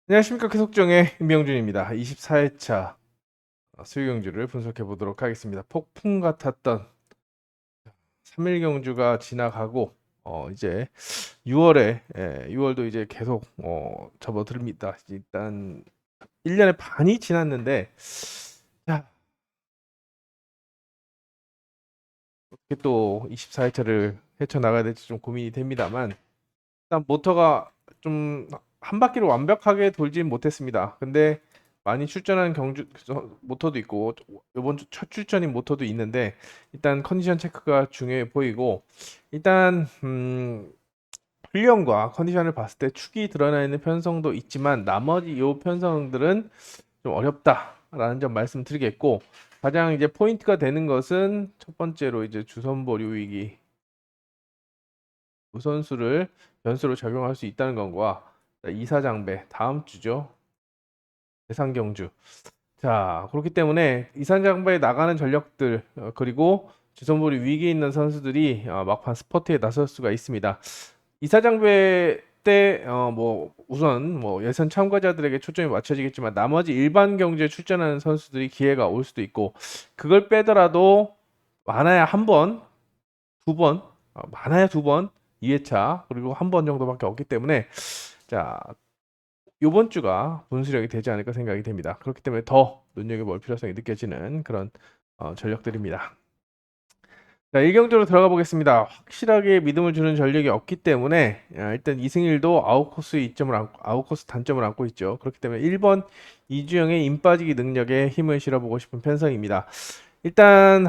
안녕하십니까. 계속정의 임명준입니다. 24회차 수요 경주를 분석해 보도록 하겠습니다. 폭풍 같았던 3일 경주가 지나가고 이제 6월에 6월도 이제 계속 접어듭니다. 일단 1년의 반이 지났는데 자, 어떻게 또 24회차를 헤쳐나가야 될지 좀 고민이 됩니다만 일단 모터가 좀 한 바퀴를 완벽하게 돌진 못했습니다. 근데 많이 출전한 경주 모터도 있고 이번 주 첫 출전인 모터도 있는데 일단 컨디션 체크가 중요해 보이고 일단 훈련과 컨디션을 봤을 때 축이 드러나 있는 편성도 있지만 나머지 요 편성들은 좀 어렵다라는 점 말씀드리겠고 가장 이제 포인트가 되는 것은 첫 번째로 이제 주선 보류 위기 우선수를 변수로 적용할 수 있다는 것과 이사장배 다음 주죠. 대상경주. 자, 그렇기 때문에 이사장배에 나가는 전력들 그리고 주선보리 위기에 있는 선수들이 막판 스퍼트에 나설 수가 있습니다. 이사장배 때 뭐 우선 뭐 예선 참가자들에게 초점이 맞춰지겠지만 나머지 일반 경주에 출전하는 선수들이 기회가 올 수도 있고 그걸 빼더라도 많아야 한 번, 두 번, 많아야 두 번, 2회차 그리고 한 번 정도밖에 없기 때문에 자 요번 주가 분수령이 되지 않을까 생각이 됩니다. 그렇기 때문에 더 눈여겨볼 필요성이 느껴지는 그런 전력들입니다. 자, 1경주로 들어가 보겠습니다. 확실하게 믿음을 주는 전력이 없기 때문에 일단 이승일도 아웃코스 단점을 안고 있죠. 그렇기 때문에 1번 이주영의 임 빠지기 능력에 힘을 실어보고 싶은 편성입니다. 일단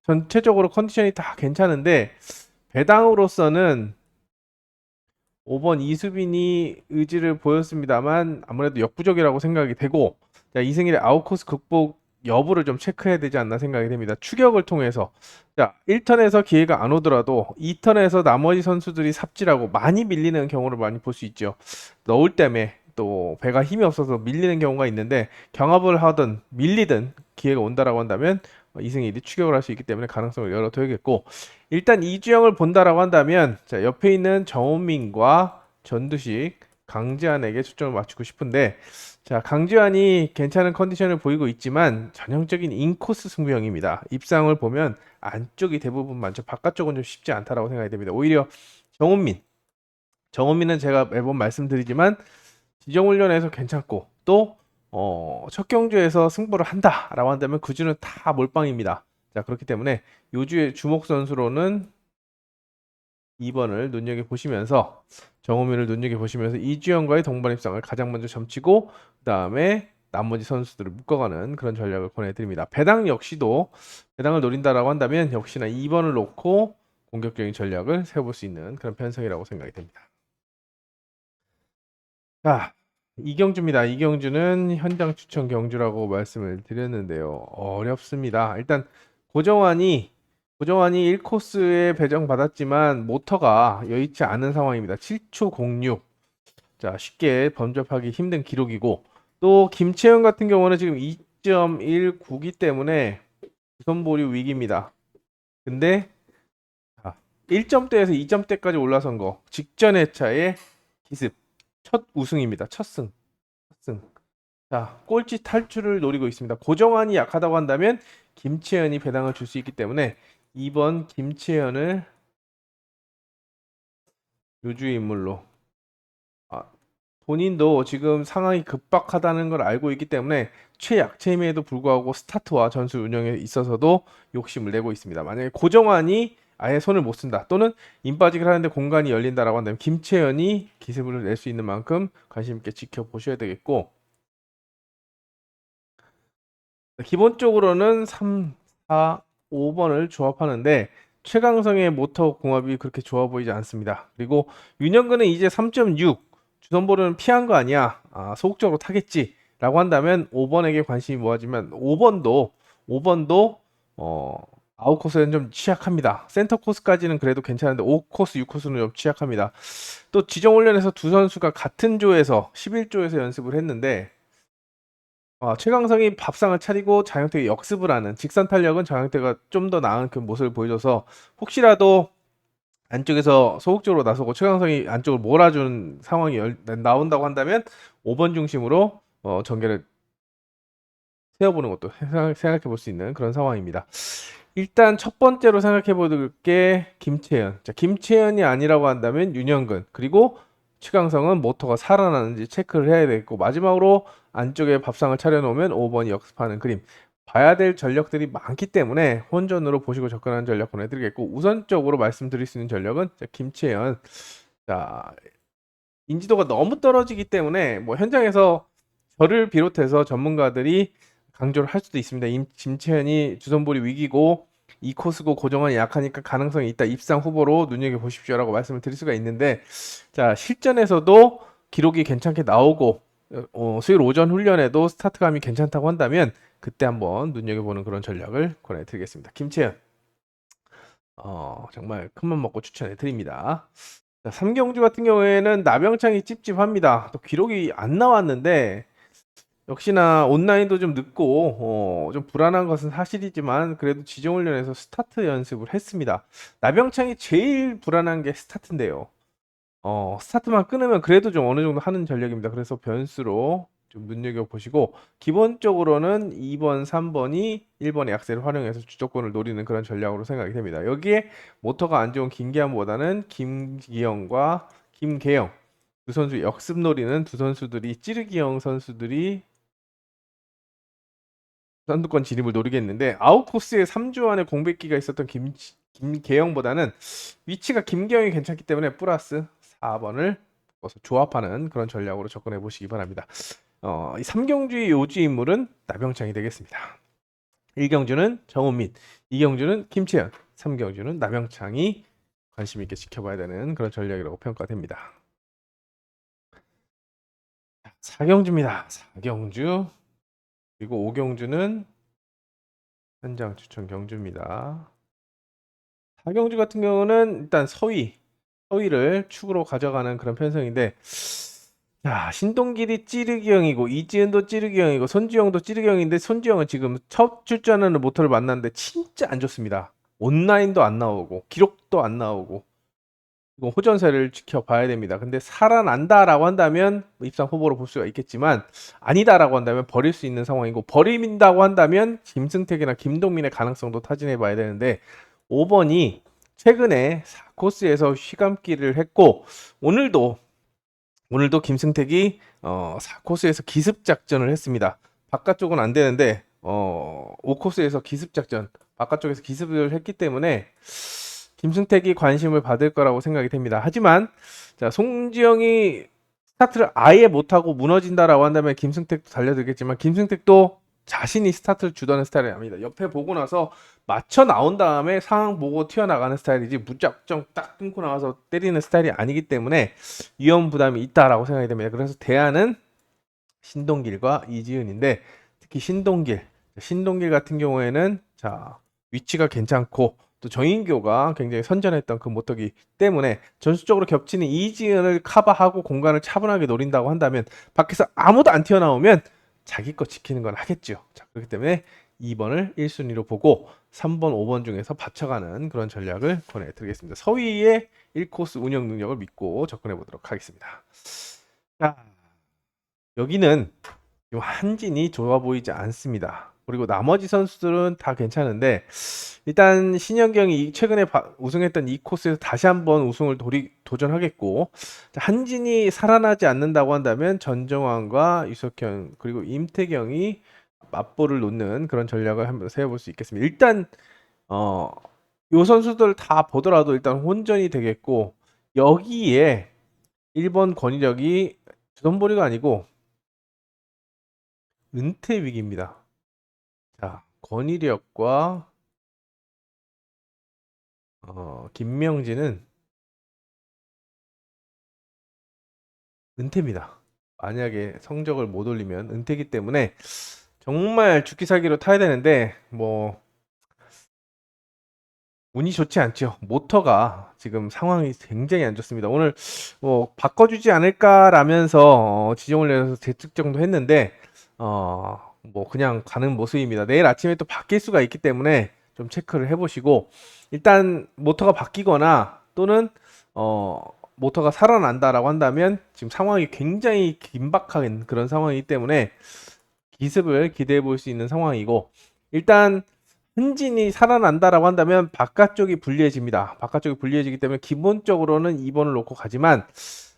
전체적으로 컨디션이 다 괜찮은데 배당으로서는 5번 이수빈이 의지를 보였습니다만 아무래도 역부족이라고 생각이 되고 자, 이승일의 아웃코스 극복 여부를 좀 체크해야 되지 않나 생각이 됩니다. 추격을 통해서 자 1턴에서 기회가 안 오더라도 2턴에서 나머지 선수들이 삽질하고 많이 밀리는 경우를 많이 볼 수 있죠. 너울 때문에 또 배가 힘이 없어서 밀리는 경우가 있는데 경합을 하든 밀리든 기회가 온다라고 한다면 이승일이 추격을 할 수 있기 때문에 가능성을 열어둬야겠고 일단 이주영을 본다라고 한다면 자, 옆에 있는 정원민과 전두식, 강지한에게 초점을 맞추고 싶은데 자, 강지한이 괜찮은 컨디션을 보이고 있지만 전형적인 인코스 승부형입니다. 입상을 보면 안쪽이 대부분 많죠. 바깥쪽은 좀 쉽지 않다라고 생각이 됩니다. 오히려 정원민은 제가 매번 말씀드리지만 지정훈련에서 괜찮고 또 첫 경주에서 승부를 한다라고 한다면 그 주는 다 몰빵입니다. 자, 그렇기 때문에 요주의 주목 선수로는 2번을 눈여겨보시면서 정우민을 눈여겨보시면서 이주영과의 동반 입상을 가장 먼저 점치고 그 다음에 나머지 선수들을 묶어가는 그런 전략을 권해드립니다. 배당을 노린다라고 한다면 역시나 2번을 놓고 공격적인 전략을 세워볼 수 있는 그런 편성이라고 생각이 됩니다. 자, 이경주입니다. 이경주는 현장 추천 경주라고 말씀을 드렸는데요. 어렵습니다. 일단 고정환이 1코스에 배정받았지만 모터가 여의치 않은 상황입니다. 7초 06. 자, 쉽게 범접하기 힘든 기록이고 또 김채영 같은 경우는 지금 2.19기 때문에 우선 보류 위기입니다. 근데 1점대에서 2점대까지 올라선 거 직전 회차의 기습 첫 우승입니다. 첫 승. 자, 꼴찌 탈출을 노리고 있습니다. 고정환이 약하다고 한다면 김채연이 배당을 줄 수 있기 때문에 2번 김채연을 요주의 인물로 본인도 지금 상황이 급박하다는 걸 알고 있기 때문에 최약체임에도 불구하고 스타트와 전술 운영에 있어서도 욕심을 내고 있습니다. 만약에 고정환이 아예 손을 못 쓴다 또는 인빠지기를 하는데 공간이 열린다라고 한다면 김채연이 기습을 낼 수 있는 만큼 관심 있게 지켜보셔야 되겠고 기본적으로는 3, 4, 5번을 조합하는데 최강성의 모터 궁합이 그렇게 좋아 보이지 않습니다. 그리고 윤영근은 이제 3.6 주선볼은 피한 거 아니야. 소극적으로 타겠지. 라고 한다면 5번에게 관심이 모아지면 5번도 어, 아웃코스는 좀 취약합니다. 센터 코스까지는 그래도 괜찮은데 5코스, 6코스는 좀 취약합니다. 또 지정훈련에서 두 선수가 같은 조에서 11조에서 연습을 했는데 최강성이 밥상을 차리고 장영택이 역습을 하는 직선 탄력은 장영택가 좀 더 나은 그 모습을 보여줘서 혹시라도 안쪽에서 소극적으로 나서고 최강성이 안쪽을 몰아주는 상황이 나온다고 한다면 5번 중심으로 전개를 세워보는 것도 생각해 볼 수 있는 그런 상황입니다. 일단 첫 번째로 생각해 볼 게 김채연. 자, 김채연이 아니라고 한다면 윤영근. 그리고 최강성은 모터가 살아나는지 체크를 해야 되겠고, 마지막으로 안쪽에 밥상을 차려놓으면 5번이 역습하는 그림. 봐야 될 전력들이 많기 때문에 혼전으로 보시고 접근하는 전력 보내드리겠고, 우선적으로 말씀드릴 수 있는 전력은 김채연. 자, 인지도가 너무 떨어지기 때문에 뭐 현장에서 저를 비롯해서 전문가들이 강조를 할 수도 있습니다. 김채연이 주선볼이 위기고 이 코스고 고정환이 약하니까 가능성이 있다. 입상 후보로 눈여겨보십시오라고 말씀을 드릴 수가 있는데, 자, 실전에서도 기록이 괜찮게 나오고 수요일 오전 훈련에도 스타트감이 괜찮다고 한다면 그때 한번 눈여겨보는 그런 전략을 권해드리겠습니다. 김채연 정말 큰맘 먹고 추천해 드립니다. 자, 삼경주 같은 경우에는 나병창이 찝찝합니다. 또 기록이 안 나왔는데 역시나 온라인도 좀 늦고 좀 불안한 것은 사실이지만 그래도 지정훈련에서 스타트 연습을 했습니다. 나병창이 제일 불안한 게 스타트인데요. 스타트만 끊으면 그래도 좀 어느 정도 하는 전략입니다. 그래서 변수로 좀 눈여겨보시고, 기본적으로는 2번, 3번이 1번의 약세를 활용해서 주도권을 노리는 그런 전략으로 생각이 됩니다. 여기에 모터가 안 좋은 김기환보다는 김기영과 김계영 두 선수 역습 노리는 두 선수들이, 찌르기영 선수들이 선두권 진입을 노리겠는데, 아웃코스에 3주 안에 공백기가 있었던 김계영보다는 위치가 김계영이 괜찮기 때문에 플러스 4번을 조합하는 그런 전략으로 접근해 보시기 바랍니다. 이 3경주의 요주 인물은 나병창이 되겠습니다. 1경주는 정은민, 2경주는 김채연, 3경주는 나병창이 관심 있게 지켜봐야 되는 그런 전략이라고 평가됩니다. 4경주입니다. 4경주. 그리고 5경주는 현장 추천 경주입니다. 4경주 같은 경우는 일단 서위를 축으로 가져가는 그런 편성인데, 자, 신동길이 찌르기형이고 이지은도 찌르기형이고 손지영도 찌르기형인데, 손지영은 지금 첫 출전하는 모터를 만났는데 진짜 안 좋습니다. 온라인도 안 나오고 기록도 안 나오고, 이거 호전세를 지켜봐야 됩니다. 근데 살아난다라고 한다면 입상 후보로 볼 수가 있겠지만, 아니다라고 한다면 버릴 수 있는 상황이고, 버린다고 한다면 김승택이나 김동민의 가능성도 타진해 봐야 되는데, 5번이 최근에 4코스에서 휘감기를 했고, 오늘도 김승택이 4코스에서 기습 작전을 했습니다. 바깥쪽은 안 되는데 5코스에서 기습 작전, 바깥쪽에서 기습을 했기 때문에 김승택이 관심을 받을 거라고 생각이 됩니다. 하지만 자, 송지영이 스타트를 아예 못하고 무너진다라고 한다면 김승택도 달려들겠지만, 김승택도 자신이 스타트를 주도하는 스타일이 아닙니다. 옆에 보고 나서 맞춰 나온 다음에 상황 보고 튀어나가는 스타일이지 무작정 딱 끊고 나와서 때리는 스타일이 아니기 때문에 위험 부담이 있다라고 생각이 됩니다. 그래서 대안은 신동길과 이지은인데, 특히 신동길 같은 경우에는 자, 위치가 괜찮고 또 정인교가 굉장히 선전했던 그 모터기 때문에 전술적으로 겹치는 이지은을 커버하고 공간을 차분하게 노린다고 한다면, 밖에서 아무도 안 튀어나오면 자기 거 지키는 건 하겠죠. 자, 그렇기 때문에 2번을 1순위로 보고 3번, 5번 중에서 받쳐가는 그런 전략을 권해드리겠습니다. 서위의 1코스 운영 능력을 믿고 접근해 보도록 하겠습니다. 자, 여기는 한진이 좋아 보이지 않습니다. 그리고 나머지 선수들은 다 괜찮은데, 일단 신현경이 최근에 우승했던 이 코스에서 다시 한번 우승을 도전하겠고, 한진이 살아나지 않는다고 한다면 전정환과 유석현 그리고 임태경이 맞보를 놓는 그런 전략을 한번 세워볼 수 있겠습니다. 일단 요 선수들 다 보더라도 일단 혼전이 되겠고, 여기에 1번 권위력이 주선보리가 아니고 은퇴 위기입니다. 자, 권위력과 김명진은 은퇴입니다. 만약에 성적을 못 올리면 은퇴이기 때문에 정말 죽기 살기로 타야 되는데, 뭐 운이 좋지 않죠. 모터가 지금 상황이 굉장히 안 좋습니다. 오늘 뭐 바꿔주지 않을까라면서 지정훈련에서 재측정도 했는데 뭐 그냥 가는 모습입니다. 내일 아침에 또 바뀔 수가 있기 때문에 좀 체크를 해보시고, 일단 모터가 바뀌거나 또는 모터가 살아난다라고 한다면 지금 상황이 굉장히 긴박한 그런 상황이기 때문에 기습을 기대해 볼 수 있는 상황이고, 일단 흔진이 살아난다라고 한다면 바깥쪽이 불리해집니다. 바깥쪽이 불리해지기 때문에 기본적으로는 2번을 놓고 가지만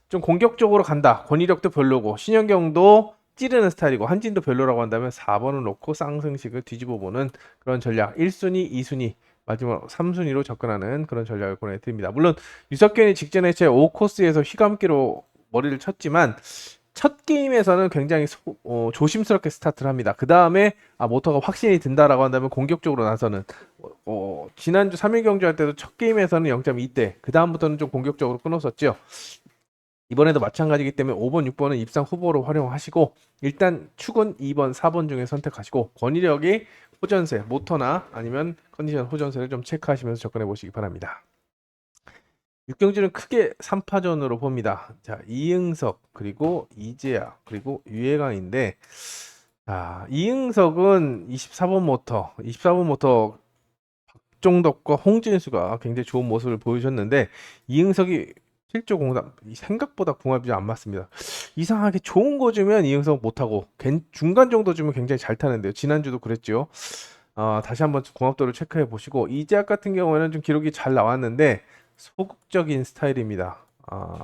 좀 공격적으로 간다. 권위력도 별로고 신현경도 찌르는 스타일이고 한진도 별로라고 한다면 4번을 놓고 쌍승식을 뒤집어 보는 그런 전략. 1순위, 2순위, 마지막 3순위로 접근하는 그런 전략을 보내드립니다. 물론 유석균이 직전에 제 5코스에서 휘감기로 머리를 쳤지만 첫 게임에서는 굉장히 조심스럽게 스타트를 합니다. 그 다음에 모터가 확신이 든다라고 한다면 공격적으로 나서는, 지난주 3일 경주할 때도 첫 게임에서는 0.2대, 그 다음부터는 좀 공격적으로 끊었었죠. 이번에도 마찬가지이기 때문에 5번, 6번은 입상 후보로 활용하시고, 일단 축은 2번, 4번 중에 선택하시고, 권위력이 호전세, 모터나 아니면 컨디션 호전세를 좀 체크하시면서 접근해 보시기 바랍니다. 육경주는 크게 3파전으로 봅니다. 자, 이응석, 그리고 이재학, 그리고 유해강인데, 이응석은 24번 모터 박종덕과 홍진수가 굉장히 좋은 모습을 보여줬는데, 이응석이 실조 공답 생각보다 궁합이 안 맞습니다. 이상하게 좋은 거 주면 이응석 못하고 중간 정도 주면 굉장히 잘 타는데요. 지난주도 그랬죠. 다시 한번 궁합도를 체크해 보시고, 이재학 같은 경우에는 좀 기록이 잘 나왔는데 소극적인 스타일입니다.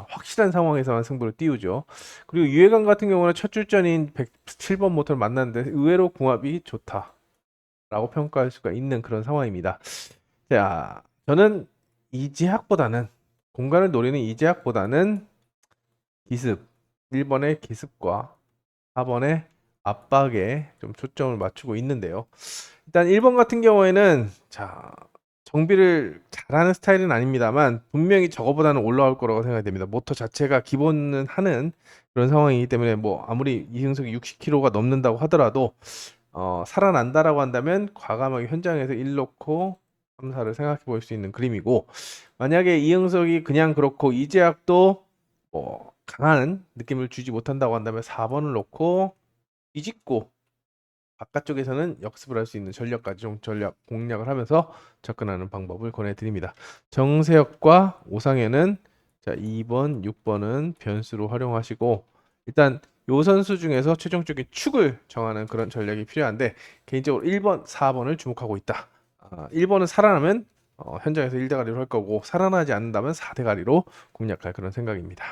확실한 상황에서만 승부를 띄우죠. 그리고 유해강 같은 경우는 첫 출전인 107번 모터를 만났는데 의외로 궁합이 좋다라고 평가할 수가 있는 그런 상황입니다. 자, 저는 이재학보다는, 공간을 노리는 이재학보다는 기습, 1번의 기습과 4번의 압박에 좀 초점을 맞추고 있는데요. 일단 1번 같은 경우에는, 정비를 잘하는 스타일은 아닙니다만 분명히 저거보다는 올라올 거라고 생각이 됩니다. 모터 자체가 기본은 하는 그런 상황이기 때문에 아무리 이승석이 60km가 넘는다고 하더라도 살아난다라고 한다면 과감하게 현장에서 1 놓고 3, 4를 생각해 볼 수 있는 그림이고, 만약에 이응석이 그냥 그렇고 이재학도 강한 느낌을 주지 못한다고 한다면 4번을 놓고 뒤집고 바깥쪽에서는 역습을 할 수 있는 전략까지 좀 공략을 하면서 접근하는 방법을 권해드립니다. 정세혁과 오상현은 2번, 6번은 변수로 활용하시고, 일단 요 선수 중에서 최종적인 축을 정하는 그런 전략이 필요한데 개인적으로 1번, 4번을 주목하고 있다. 1번은 살아나면 현장에서 1대가리로 할 거고, 살아나지 않는다면 4대가리로 공략할 그런 생각입니다.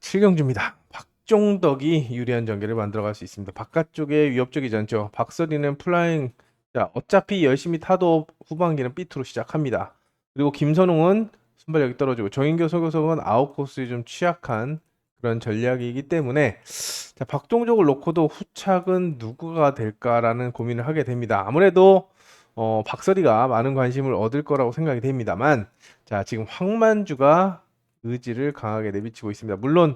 7경주입니다. 박종덕이 유리한 전개를 만들어갈 수 있습니다. 바깥쪽에 위협적이지 않죠. 박서리는 플라잉, 어차피 열심히 타도 후반기는 삐투로 시작합니다. 그리고 김선웅은 순발력이 떨어지고, 정인교, 서교석은 아웃코스에 좀 취약한 그런 전략이기 때문에 박종덕을 놓고도 후착은 누구가 될까라는 고민을 하게 됩니다. 아무래도 박서리가 많은 관심을 얻을 거라고 생각이 됩니다만, 지금 황만주가 의지를 강하게 내비치고 있습니다. 물론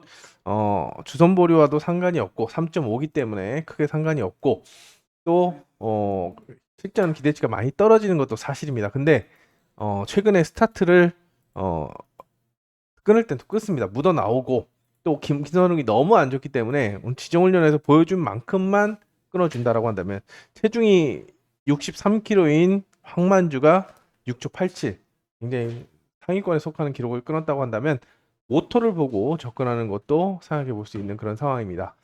주선 보류와도 상관이 없고 3.5기 때문에 크게 상관이 없고, 또 실전 기대치가 많이 떨어지는 것도 사실입니다. 근데 최근에 스타트를 끊을 땐 또 끊습니다. 묻어 나오고, 또 김선웅이 너무 안 좋기 때문에 지정훈련에서 보여준 만큼만 끊어준다라고 한다면, 체중이 63kg인 황만주가 6초 87, 굉장히 상위권에 속하는 기록을 끊었다고 한다면 모토를 보고 접근하는 것도 생각해 볼 수 있는 그런 상황입니다.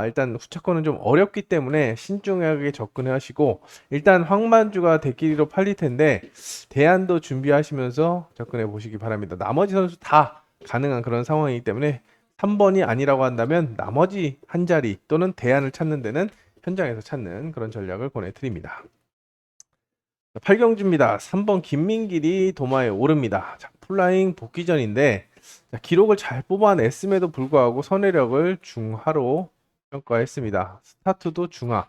일단 후차권은 좀 어렵기 때문에 신중하게 접근해 하시고, 일단 황만주가 대끼리로 팔릴 텐데 대안도 준비하시면서 접근해 보시기 바랍니다. 나머지 선수 다 가능한 그런 상황이기 때문에 3번이 아니라고 한다면 나머지 한 자리 또는 대안을 찾는 데는 현장에서 찾는 그런 전략을 권해드립니다. 8경주입니다. 3번 김민길이 도마에 오릅니다. 플라잉 복귀전인데 기록을 잘 뽑아냈음에도 불구하고 선회력을 중하로 평가했습니다. 스타트도 중하.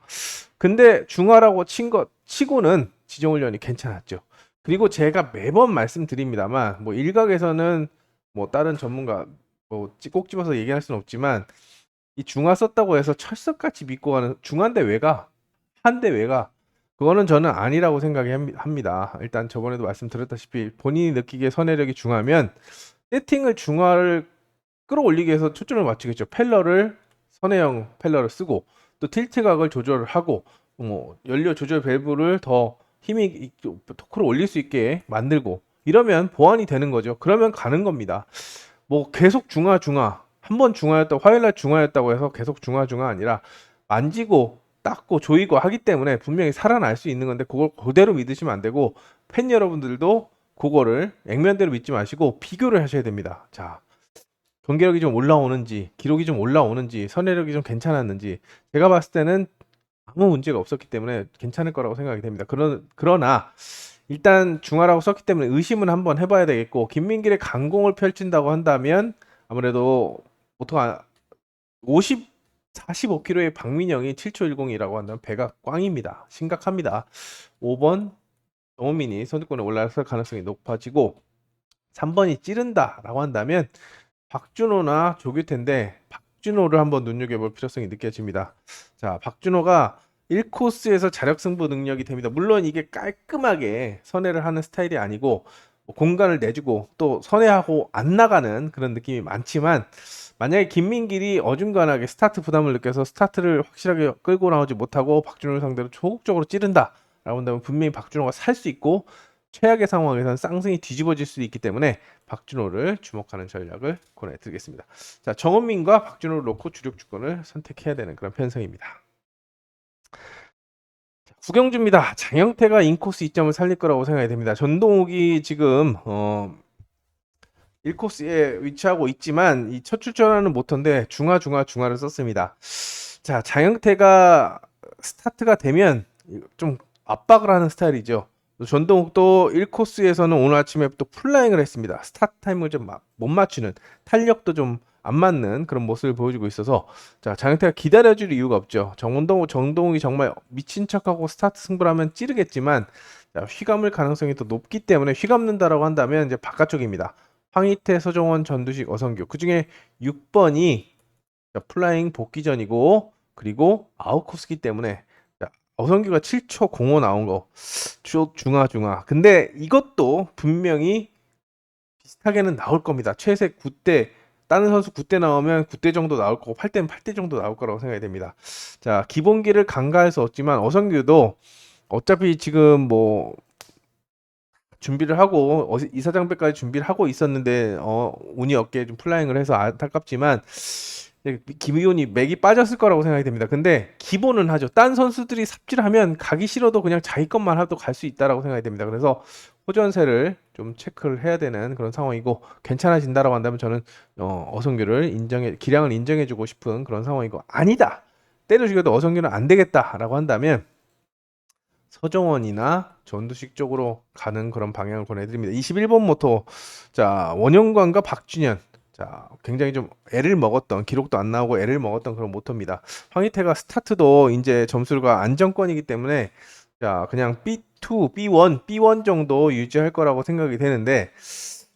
근데 중하라고 친 것 치고는 지정훈련이 괜찮았죠. 그리고 제가 매번 말씀드립니다만, 일각에서는 다른 전문가 꼭 집어서 얘기할 수는 없지만, 이 중하 썼다고 해서 철석같이 믿고 가는 중한데 왜가? 한데 왜가? 그거는 저는 아니라고 생각합니다. 일단 저번에도 말씀드렸다시피 본인이 느끼기에 선회력이 중하면 세팅을 중하를 끌어올리기 위해서 초점을 맞추겠죠. 선회형 펠러를 쓰고, 또 틸트각을 조절을 하고, 연료 조절 밸브를 더 토크를 올릴 수 있게 만들고 이러면 보완이 되는 거죠. 그러면 가는 겁니다. 뭐 계속 중하 한 번 중하였다 화요일날 중하였다고 해서 계속 중하 아니라 만지고 닦고 조이고 하기 때문에 분명히 살아날 수 있는 건데 그걸 그대로 믿으시면 안 되고 팬 여러분들도 그거를 액면대로 믿지 마시고 비교를 하셔야 됩니다. 자, 경기력이 좀 올라오는지 기록이 좀 올라오는지 선회력이 좀 괜찮았는지 제가 봤을 때는 아무 문제가 없었기 때문에 괜찮을 거라고 생각이 됩니다. 그러나 일단 중하라고 썼기 때문에 의심은 한번 해봐야 되겠고 김민길의 강공을 펼친다고 한다면 아무래도 보통 45kg의 박민영이 7초 10이라고 한다면 배가 꽝입니다. 심각합니다. 5번 정호민이 선두권에 올라설 가능성이 높아지고 3번이 찌른다라고 한다면 박준호나 조규태인데 박준호를 한번 눈여겨볼 필요성이 느껴집니다. 자, 박준호가 1코스에서 자력 승부 능력이 됩니다. 물론 이게 깔끔하게 선회를 하는 스타일이 아니고 공간을 내주고 또 선회하고 안 나가는 그런 느낌이 많지만 만약에 김민길이 어중간하게 스타트 부담을 느껴서 스타트를 확실하게 끌고 나오지 못하고 박준호를 상대로 소극적으로 찌른다 라고 한다면 분명히 박준호가 살 수 있고 최악의 상황에서는 쌍승이 뒤집어질 수도 있기 때문에 박준호를 주목하는 전략을 권해드리겠습니다. 자, 정은민과 박준호를 놓고 주력 주권을 선택해야 되는 그런 편성입니다. 구경주입니다. 장영태가 인코스 2점을 살릴 거라고 생각이 됩니다. 전동욱이 지금 1코스에 위치하고 있지만 이 첫 출전하는 모터인데 중화를 썼습니다. 자, 장영태가 스타트가 되면 좀 압박을 하는 스타일이죠. 전동욱도 1코스에서는 오늘 아침에 또 풀라잉을 했습니다. 스타트 타임을 좀 못 맞추는 탄력도 좀 안 맞는 그런 모습을 보여주고 있어서 자, 장영태가 기다려줄 이유가 없죠. 정동욱이 정말 미친 척하고 스타트 승부를 하면 찌르겠지만 자, 휘감을 가능성이 더 높기 때문에 휘감는다라고 한다면 이제 바깥쪽입니다. 황희태, 서정원, 전두식, 어성규. 그 중에 6번이 플라잉 복귀전이고 그리고 아웃코스기 때문에 어성규가 7초 05 나온 거 중하. 근데 이것도 분명히 비슷하게는 나올 겁니다. 최세 9대 다른 선수 9대 나오면 9대 정도 나올 거고 8대는 8대 정도 나올 거라고 생각이 됩니다. 자, 기본기를 간과할 수 없지만 어성규도 어차피 지금 뭐 준비를 하고 이사장배까지 준비를 하고 있었는데 운이 없게 좀 플라잉을 해서 안타깝지만 김의훈이 맥이 빠졌을 거라고 생각이 됩니다. 근데 기본은 하죠. 딴 선수들이 삽질을 하면 가기 싫어도 그냥 자기 것만 하도 갈 수 있다라고 생각이 됩니다. 그래서 호전세를 좀 체크를 해야 되는 그런 상황이고 괜찮아진다라고 한다면 저는 어성규를 기량을 인정해주고 싶은 그런 상황이고 아니다. 때려 죽여도 어성규는 안 되겠다라고 한다면 서정원이나 전두식 쪽으로 가는 그런 방향을 권해드립니다. 21번 모토 자 원영관과 박준현 자 굉장히 좀 애를 먹었던 기록도 안 나오고 애를 먹었던 그런 모토입니다. 황희태가 스타트도 이제 점수가 안정권이기 때문에 자 그냥 B2, B1 정도 유지할 거라고 생각이 되는데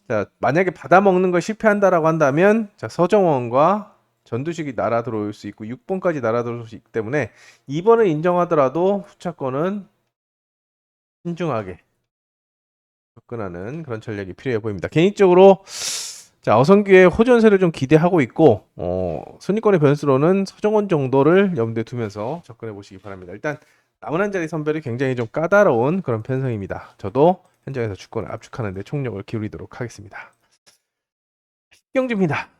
자 만약에 받아먹는 걸 실패한다라고 한다면 자 서정원과 전두식이 날아 들어올 수 있고 6번까지 날아 들어올 수 있기 때문에 2번을 인정하더라도 후차권은 신중하게 접근하는 그런 전략이 필요해 보입니다. 개인적으로 자 어성규의 호전세를 좀 기대하고 있고 순위권의 변수로는 서정원 정도를 염두에 두면서 접근해 보시기 바랍니다. 일단 남은 한 자리 선별이 굉장히 좀 까다로운 그런 편성입니다. 저도 현장에서 주권을 압축하는 데 총력을 기울이도록 하겠습니다. 경주입니다.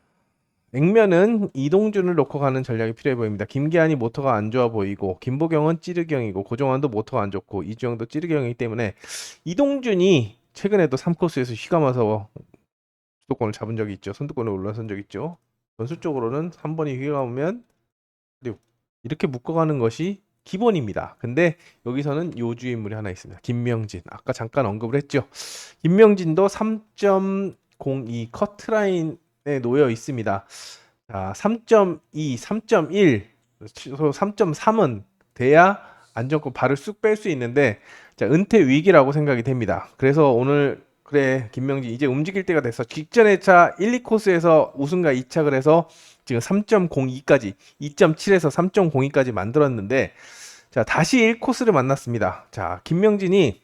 액면은 이동준을 놓고 가는 전략이 필요해 보입니다. 김기한이 모터가 안 좋아 보이고 김보경은 찌르경이고 고정환도 모터가 안 좋고 이주영도 찌르경이기 때문에 이동준이 최근에도 3코스에서 휘감아서 수도권을 잡은 적이 있죠. 선두권에 올라선 적이 있죠. 전술적으로는 3번이 휘감으면 이렇게 묶어가는 것이 기본입니다. 근데 여기서는 요주 인물이 하나 있습니다. 김명진. 아까 잠깐 언급을 했죠. 김명진도 3.02 커트라인에 놓여 있습니다. 자, 3.2, 3.1, 3.3은 돼야 안정권 발을 쑥 뺄 수 있는데 자, 은퇴 위기라고 생각이 됩니다. 그래서 오늘 그래 김명진 이제 움직일 때가 됐어. 직전의 차 1, 2코스에서 우승과 2착을 해서 지금 3.02까지 2.7에서 3.02까지 만들었는데 자 다시 1코스를 만났습니다. 자 김명진이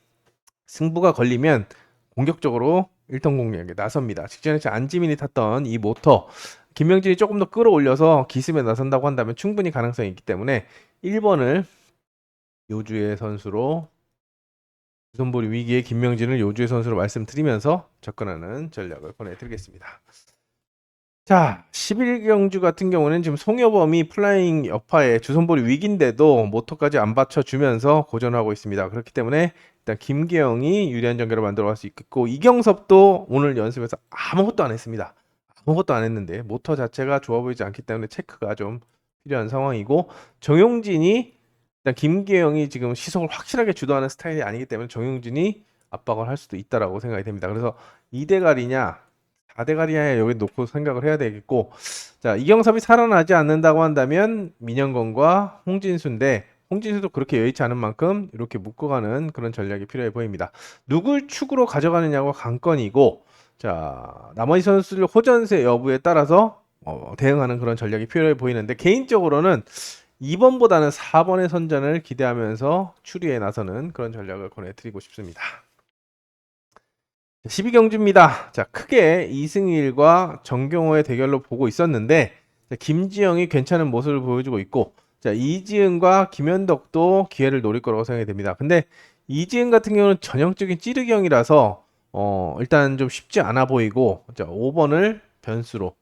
승부가 걸리면 공격적으로 1턴 공략에 나섭니다. 직전에 안지민이 탔던 이 모터 김명진이 조금 더 끌어올려서 기습에 나선다고 한다면 충분히 가능성이 있기 때문에 1번을 요주의 선수로 주선보리 위기에 김명진을 요주의 선수로 말씀드리면서 접근하는 전략을 보내드리겠습니다. 자, 11경주 같은 경우는 지금 송여범이 플라잉 여파에 주선보리 위기인데도 모터까지 안 받쳐주면서 고전하고 있습니다. 그렇기 때문에 일단 김계영이 유리한 전개를 만들어갈 수 있겠고, 이경섭도 오늘 연습에서 아무것도 안 했습니다. 아무것도 안 했는데 모터 자체가 좋아 보이지 않기 때문에 체크가 좀 필요한 상황이고, 정용진이 일단 김계영이 지금 시속을 확실하게 주도하는 스타일이 아니기 때문에 정용진이 압박을 할 수도 있다라고 생각이 됩니다. 그래서 2대가리냐 4대가리냐 여기 놓고 생각을 해야 되겠고, 자, 이경섭이 살아나지 않는다고 한다면 민영건과 홍진수인데, 홍진수도 그렇게 여의치 않은 만큼 이렇게 묶어가는 그런 전략이 필요해 보입니다. 누굴 축으로 가져가느냐가 관건이고, 자, 나머지 선수들 호전세 여부에 따라서 대응하는 그런 전략이 필요해 보이는데, 개인적으로는 2번보다는 4번의 선전을 기대하면서 추리에 나서는 그런 전략을 권해드리고 싶습니다. 12경주입니다. 자, 크게 이승일과 정경호의 대결로 보고 있었는데, 자, 김지영이 괜찮은 모습을 보여주고 있고, 자, 이지은과 김현덕도 기회를 노릴 거라고 생각이 됩니다. 근데 이지은 같은 경우는 전형적인 찌르경이라서 일단 좀 쉽지 않아 보이고, 자, 5번을 변수로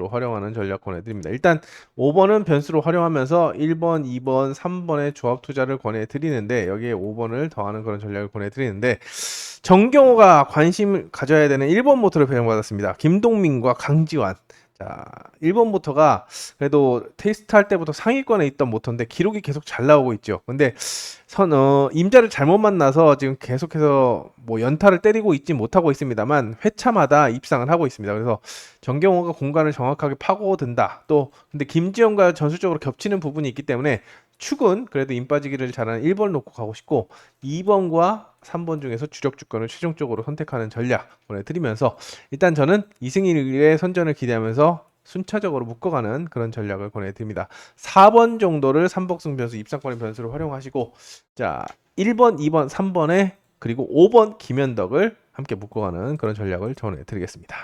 활용하는 전략 권해드립니다. 일단 5번은 변수로 활용하면서 1번, 2번, 3번의 조합 투자를 권해드리는데, 여기에 5번을 더하는 그런 전략을 권해드리는데, 정경호가 관심을 가져야 되는 1번 모터를 배정받았습니다. 김동민과 강지환. 자, 1번 모터가 그래도 테이스트 할 때부터 상위권에 있던 모터인데 기록이 계속 잘 나오고 있죠. 근데 임자를 잘못 만나서 지금 계속해서 뭐 연타를 때리고 있지 못하고 있습니다만 회차마다 입상을 하고 있습니다. 그래서 정경호가 공간을 정확하게 파고든다. 또 근데 김지영과 전술적으로 겹치는 부분이 있기 때문에 축은 그래도 임 빠지기를 잘하는 1번 놓고 가고 싶고, 2번과 3번 중에서 주력 주권을 최종적으로 선택하는 전략 보내드리면서, 일단 저는 이승일의 선전을 기대하면서 순차적으로 묶어가는 그런 전략을 권해드립니다. 4번 정도를 삼복승 변수, 입상권의 변수를 활용하시고, 자, 1번, 2번, 3번에 그리고 5번 김현덕을 함께 묶어가는 그런 전략을 전해드리겠습니다.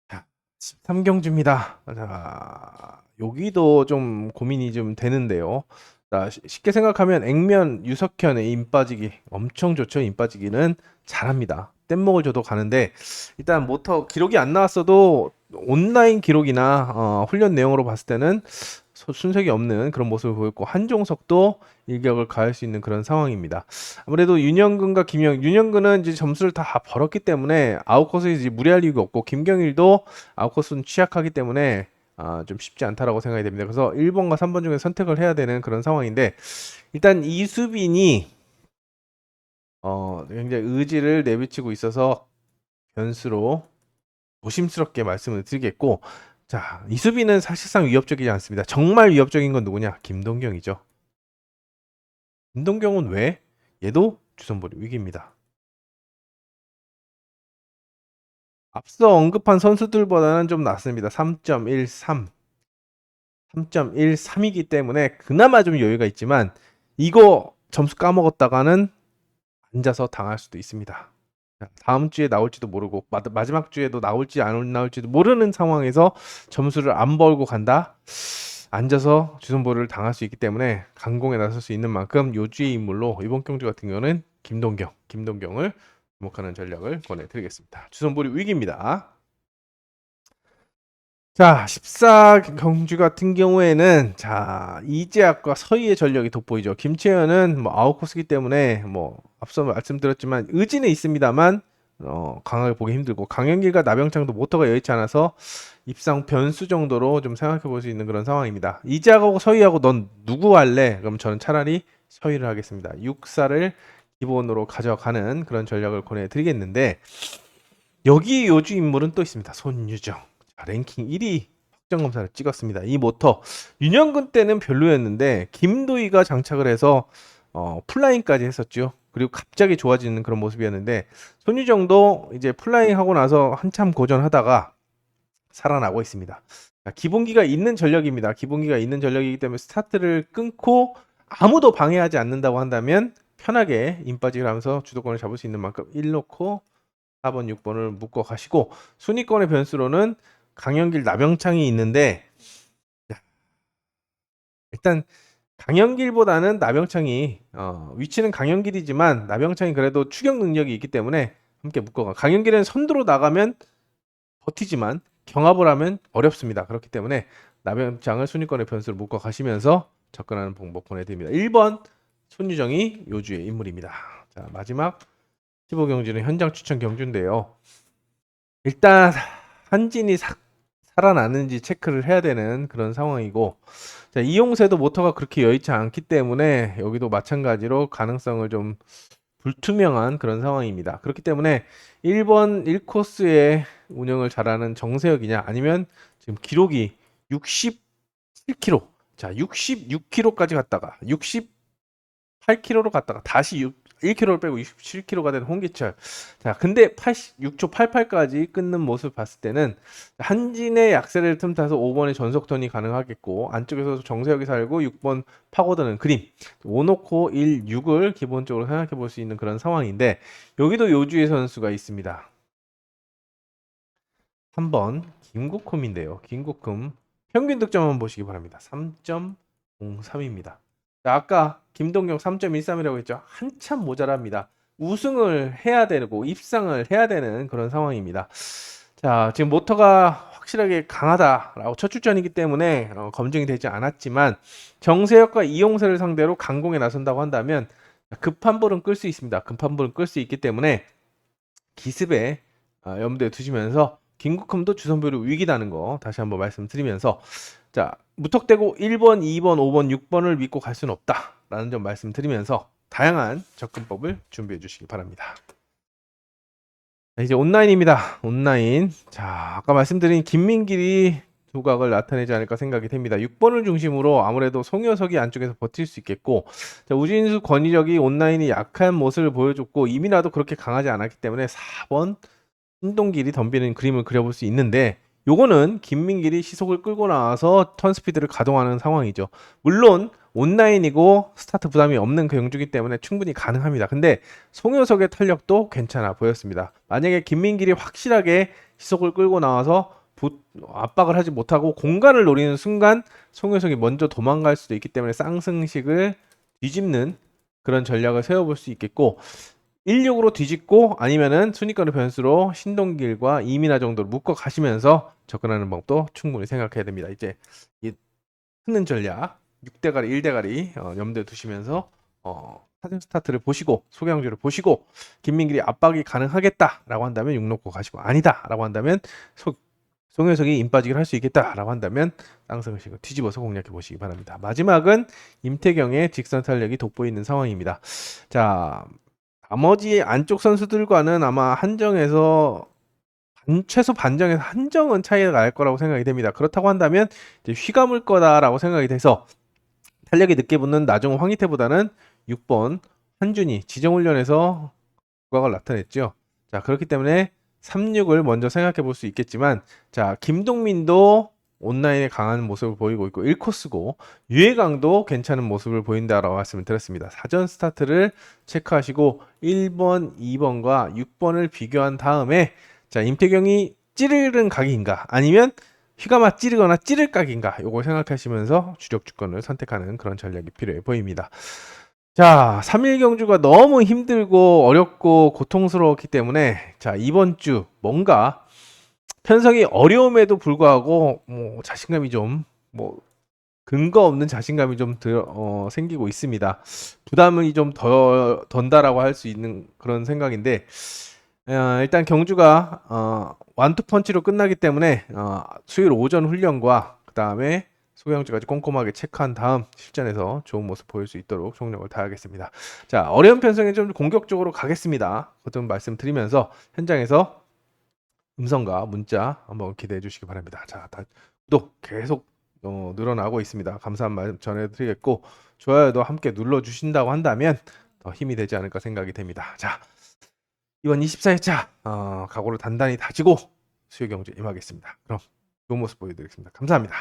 자, 13경주입니다. 자, 여기도 좀 고민이 좀 되는데요. 자, 쉽게 생각하면 액면 유석현의 임 빠지기 엄청 좋죠. 임 빠지기는 잘합니다. 뗏목을 줘도 가는데, 일단 모터 기록이 안 나왔어도 온라인 기록이나 훈련 내용으로 봤을 때는 순색이 없는 그런 모습을 보였고, 한종석도 일격을 가할 수 있는 그런 상황입니다. 아무래도 윤영근과 윤영근은 이제 점수를 다 벌었기 때문에 아웃코스에 이제 무리할 이유가 없고, 김경일도 아웃코스는 취약하기 때문에 좀 쉽지 않다라고 생각이 됩니다. 그래서 1번과 3번 중에 선택을 해야 되는 그런 상황인데, 일단 이수빈이 굉장히 의지를 내비치고 있어서 변수로 조심스럽게 말씀을 드리겠고, 자, 이수빈은 사실상 위협적이지 않습니다. 정말 위협적인 건 누구냐? 김동경이죠. 김동경은 왜? 얘도 주선보리 위기입니다. 앞서 언급한 선수들보다는 좀 낫습니다. 3.13. 3.13이기 때문에 그나마 좀 여유가 있지만, 이거 점수 까먹었다가는 앉아서 당할 수도 있습니다. 다음 주에 나올지도 모르고 마지막 주에도 나올지 안 나올지도 모르는 상황에서 점수를 안 벌고 간다? 앉아서 주선보를 당할 수 있기 때문에 강공에 나설 수 있는 만큼 요주의 인물로 이번 경주 같은 경우는 김동경을 주목하는 전략을 권해드리겠습니다. 주선보리 위기입니다. 자, 14경주 같은 경우에는, 자, 이재학과 서희의 전력이 돋보이죠. 김채연은 뭐 아웃코스기 때문에 뭐 앞서 말씀드렸지만 의지는 있습니다만 강하게 보기 힘들고, 강현길과 나병창도 모터가 여의치 않아서 입상 변수 정도로 좀 생각해 볼 수 있는 그런 상황입니다. 이재학하고 서희하고 넌 누구 할래? 그럼 저는 차라리 서희를 하겠습니다. 6사를 기본으로 가져가는 그런 전략을 권해드리겠는데, 여기 요주 인물은 또 있습니다. 손유정. 자, 랭킹 1위 확정 검사를 찍었습니다. 이 모터 윤영근 때는 별로였는데 김도희가 장착을 해서 플라잉까지 했었죠. 그리고 갑자기 좋아지는 그런 모습이었는데, 손유정도 이제 플라잉 하고 나서 한참 고전하다가 살아나고 있습니다. 자, 기본기가 있는 전력입니다. 기본기가 있는 전력이기 때문에 스타트를 끊고 아무도 방해하지 않는다고 한다면 편하게 임빠지를 하면서 주도권을 잡을 수 있는 만큼 1 놓고 4번, 6번을 묶어 가시고, 순위권의 변수로는 강현길, 나병창이 있는데, 일단 강현길보다는 나병창이 위치는 강현길이지만 나병창이 그래도 추격 능력이 있기 때문에 함께 묶어가. 강현길은 선두로 나가면 버티지만 경합을 하면 어렵습니다. 그렇기 때문에 나병창을 순위권의 변수로 묶어 가시면서 접근하는 방법 보내드립니다. 1번 손유정이 요주의 인물입니다. 자, 마지막 15경주는 현장 추천 경주인데요. 일단 한진이 살아나는지 체크를 해야 되는 그런 상황이고, 자, 이용세도 모터가 그렇게 여의치 않기 때문에 여기도 마찬가지로 가능성을 좀 불투명한 그런 상황입니다. 그렇기 때문에 1번 1코스의 운영을 잘하는 정세혁이냐, 아니면 지금 기록이 67km, 자 66km까지 갔다가 68km로 갔다가 다시 1km를 빼고 67km가 된 홍기철. 자, 근데 86초 88까지 끊는 모습을 봤을 때는 한진의 약세를 틈타서 5번의 전속턴이 가능하겠고, 안쪽에서 정세혁이 살고 6번 파고드는 그림, 오노코 1, 6을 기본적으로 생각해 볼 수 있는 그런 상황인데, 여기도 요주의 선수가 있습니다. 3번 김국흠인데요. 김국흠 평균 득점 한번 보시기 바랍니다. 3.03입니다. 아까 김동경 3.13이라고 했죠. 한참 모자랍니다. 우승을 해야 되고 입상을 해야 되는 그런 상황입니다. 자, 지금 모터가 확실하게 강하다라고 첫 출전이기 때문에 검증이 되지 않았지만, 정세혁과 이용세를 상대로 강공에 나선다고 한다면 급한 불은 끌 수 있습니다. 급한 불은 끌 수 있기 때문에 기습에 염두에 두시면서 김국흠도 주선배로 위기다는 거 다시 한번 말씀드리면서, 자, 무턱대고 1번, 2번, 5번, 6번을 믿고 갈 수는 없다라는 점 말씀드리면서 다양한 접근법을 준비해 주시기 바랍니다. 자, 이제 온라인입니다. 온라인. 자, 아까 말씀드린 김민길이 두각을 나타내지 않을까 생각이 됩니다. 6번을 중심으로 아무래도 송효석이 안쪽에서 버틸 수 있겠고, 자, 우진수 권위력이 온라인이 약한 모습을 보여줬고, 이민아도 그렇게 강하지 않았기 때문에 4번 신동길이 덤비는 그림을 그려볼 수 있는데, 요거는 김민길이 시속을 끌고 나와서 턴 스피드를 가동하는 상황이죠. 물론 온라인이고 스타트 부담이 없는 그 경주기 때문에 충분히 가능합니다. 근데 송효석의 탄력도 괜찮아 보였습니다. 만약에 김민길이 확실하게 시속을 끌고 나와서 압박을 하지 못하고 공간을 노리는 순간 송효석이 먼저 도망갈 수도 있기 때문에 쌍승식을 뒤집는 그런 전략을 세워볼 수 있겠고, 16으로 뒤집고 아니면은 순위권의 변수로 신동길과 이민아 정도로 묶어 가시면서 접근하는 방법도 충분히 생각해야 됩니다. 이제 이 흐는 전략 6대가리 1대가리 염두에 두시면서 사전 스타트를 보시고 소경주를 보시고, 김민길이 압박이 가능하겠다라고 한다면 6 놓고 가시고, 아니다라고 한다면 송효석이 임빠지기를 할 수 있겠다라고 한다면 쌍승식을 뒤집어서 공략해 보시기 바랍니다. 마지막은 임태경의 직선 탄력이 돋보이는 상황입니다. 자, 나머지 안쪽 선수들과는 아마 한정에서 최소 반정에서 한정은 차이가 날 거라고 생각이 됩니다. 그렇다고 한다면 이제 휘감을 거다라고 생각이 돼서 탄력이 늦게 붙는 나종 황희태보다는 6번 한준이 지정훈련에서 부각을 나타냈죠. 자, 그렇기 때문에 36을 먼저 생각해 볼 수 있겠지만, 자, 김동민도 온라인에 강한 모습을 보이고 있고 1코스고, 유해강도 괜찮은 모습을 보인다라고 말씀을 드렸습니다. 사전 스타트를 체크하시고 1번, 2번과 6번을 비교한 다음에, 자, 임태경이 찌르는 각인가 아니면 휘가마 찌르거나 찌를 각인가, 요걸 생각하시면서 주력 주권을 선택하는 그런 전략이 필요해 보입니다. 자, 3일 경주가 너무 힘들고 어렵고 고통스러웠기 때문에, 자, 이번 주 뭔가 편성이 어려움에도 불구하고 자신감이 좀 근거 없는 자신감이 좀 생기고 있습니다. 부담이 좀 더 던다라고 할 수 있는 그런 생각인데, 일단 경주가 완투펀치로 끝나기 때문에 수요일 오전 훈련과 그 다음에 소경주까지 꼼꼼하게 체크한 다음 실전에서 좋은 모습 보일 수 있도록 총력을 다하겠습니다. 자, 어려운 편성에 좀 공격적으로 가겠습니다. 그것좀 말씀드리면서 현장에서 음성과 문자 한번 기대해 주시기 바랍니다. 자, 구독 계속 늘어나고 있습니다. 감사한 말씀 전해드리겠고, 좋아요도 함께 눌러주신다고 한다면 더 힘이 되지 않을까 생각이 됩니다. 자, 이번 24회차 각오를 단단히 다지고 수요 경주에 임하겠습니다. 그럼 좋은 모습 보여드리겠습니다. 감사합니다.